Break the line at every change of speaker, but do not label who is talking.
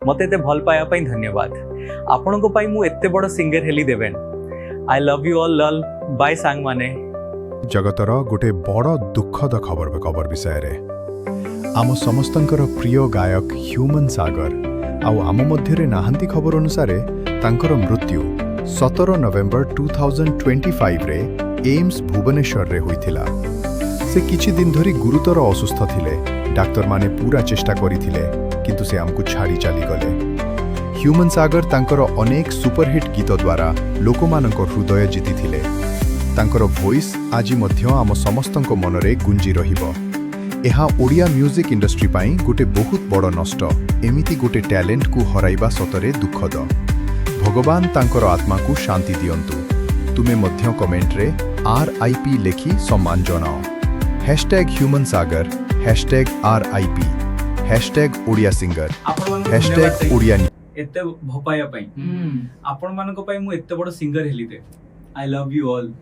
मते एते भल पाया पई धन्यवाद। आपनको पई मु एते बड़ सिंगर हेली देवेन। आई लव यू ऑल लल बाय सांग माने।
जगतर गोटे बड़ दुखद खबर विषय रे आम समस्तंकर प्रिय गायक ह्यूमन सागर आउ आम मध्यरे नाहंती खबर अनुसार तांकर मृत्यु 17 नवेम्बर 2025 रे एम्स भुवनेश्वर रे होइथिला। से किछि दिन धरी गुरुतर असुस्थ थिले। डाक्टर माने पूरा चेष्टा करिथिले किंतु से आमको छाड़ी चली गले। ह्यूमन सागर तांकर अनेक सुपरहिट गीत द्वारा लोकमानक हृदय जीतिथिले। तांकर वॉइस आज मध्य आम समस्तंक मनरे गुंजी रहिबो। एहा ओडिया म्यूजिक इंडस्ट्री पाई गोटे बहुत बड़ नष्ट। एमिति गोटे टैलेंट को हराइबा सतरे दुखद। भगवान तांकर आत्मा को शांति दियंतु। तुमे मध्य कमेंट रे RIP लेखि सम्मान जनाओ। #ह्यूमन सागर, #RIP, #ओडिया सिंगर, #ओडिया
एते भपाया पई आपण मानको पई मु एते बड़ सिंगर हेली दे। I love you all.